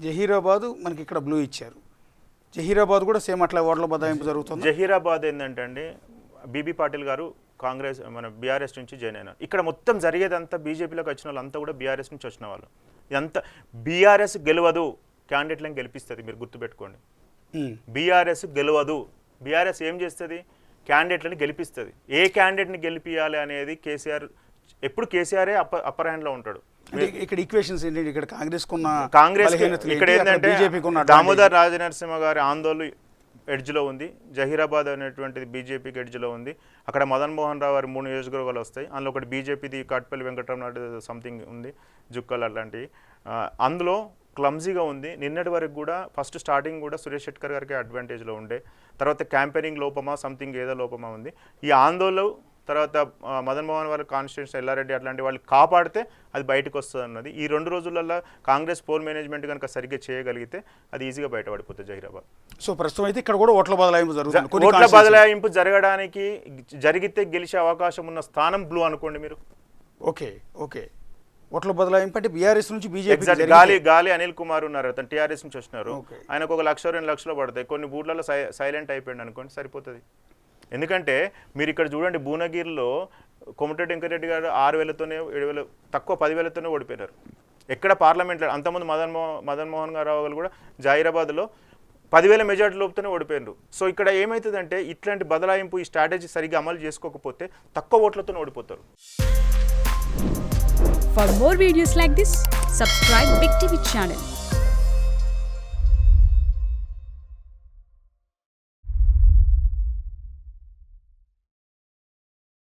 జహీరాబాద్ మనకి ఇక్కడ బ్లూ ఇచ్చారు. జహీరాబాద్ కూడా సేమ్ అట్లా ఓట్ల బదలాయింపు జరుగుతుంది. జహీరాబాద్ ఏంటంటే అండి బీబీ పాటిల్ గారు కాంగ్రెస్ మన బీఆర్ఎస్ నుంచి జాయిన్ అయినారు. ఇక్కడ మొత్తం జరిగేదంతా బీజేపీలోకి వచ్చిన వాళ్ళంతా కూడా బీఆర్ఎస్ నుంచి వచ్చిన వాళ్ళు. ఇదంతా బీఆర్ఎస్ గెలవదు, క్యాండిడేట్లను గెలిపిస్తుంది. మీరు గుర్తుపెట్టుకోండి, బీఆర్ఎస్ గెలవదు. బీఆర్ఎస్ ఏం చేస్తుంది? క్యాండిడేట్లను గెలిపిస్తుంది. ఏ క్యాండిడేట్ని గెలిపియాలి అనేది కేసీఆర్ ఎప్పుడు కేసీఆర్ఏ అప్పర్ హ్యాండ్లో ఉంటాడు. ఇక్కడ ఈక్వేషన్స్ ఏంటి? ఇక్కడ కాంగ్రెస్ ఇక్కడ ఏంటంటే దామోదర్ రాజనరసింహ గారి ఆందోళన ఎడ్జ్లో ఉంది, జహీరాబాద్ అనేటువంటిది బీజేపీకి ఎడ్జ్లో ఉంది. అక్కడ మదన్ మోహన్ రావు గారి 3 నియోజకవర్గాలు వస్తాయి. అందులో ఒకటి బీజేపీది కాట్పల్లి వెంకటరమణ సంథింగ్ ఉంది, జుక్కల్ అలాంటివి. అందులో క్లమ్జీగా ఉంది. నిన్నటి వరకు కూడా ఫస్ట్ స్టార్టింగ్ కూడా సురేష్ శెట్కర్ గారికి అడ్వాంటేజ్లో ఉండే, తర్వాత క్యాంపెయినింగ్ లోపమా సంథింగ్ ఏదో లోపమా ఉంది. ఈ ఆందోళన తర్వాత మదన్ మోహన్ వారి కాన్స్టిట్యూన్సీ ఎల్లారెడ్డి అట్లాంటి వాళ్ళు కాపాడితే అది బయటకు వస్తుంది అన్నది. ఈ 2 రోజులలో కాంగ్రెస్ పోల్ మేనేజ్మెంట్ కనుక సరిగ్గా చేయగలిగితే అది ఈజీగా బయటపడిపోతుంది జహీరాబాద్. సో ప్రస్తుతం అయితే ఇక్కడ కూడా ఓట్ల బదలాయింపు జరుగుతుంది. ఓట్ల బదలాయింపు జరగడానికి జరిగితే గెలిచే అవకాశం ఉన్న స్థానం బ్లూ అనుకోండి మీరు. ఓకే ఓకే ఓట్ల బదలాయింపు అంటే బీఆర్ఎస్ నుంచి బీజేపీ. గాలి అనిల్ కుమార్ ఉన్నారు, అతను టీఆర్ఎస్ నుంచి వచ్చినారు. ఆయనకు 1 లక్ష 2 లక్షలు పడతాయి. కొన్ని బూట్లలో సైలెంట్ అయిపోయింది అనుకోండి, సరిపోతుంది. ఎందుకంటే మీరు ఇక్కడ చూడండి, భువనగిరిలో కోమటిరెడ్డి వెంకటరెడ్డి గారు 6,000తోనే 7,000 తక్కువ 10,000తోనే ఓడిపోయినారు. ఎక్కడ పార్లమెంట్లో అంతకుముందు మదన్ మోహన్ రావు గారు కూడా జహీరాబాద్లో 10,000 మెజార్టీ లోపుతోనే ఓడిపోయినారు. సో ఇక్కడ ఏమవుతుందంటే ఇట్లాంటి బదలాయింపు ఈ స్ట్రాటజీ సరిగ్గా అమలు చేసుకోకపోతే తక్కువ ఓట్లతోనే ఓడిపోతారు. For more videos like this, subscribe Big TV channel.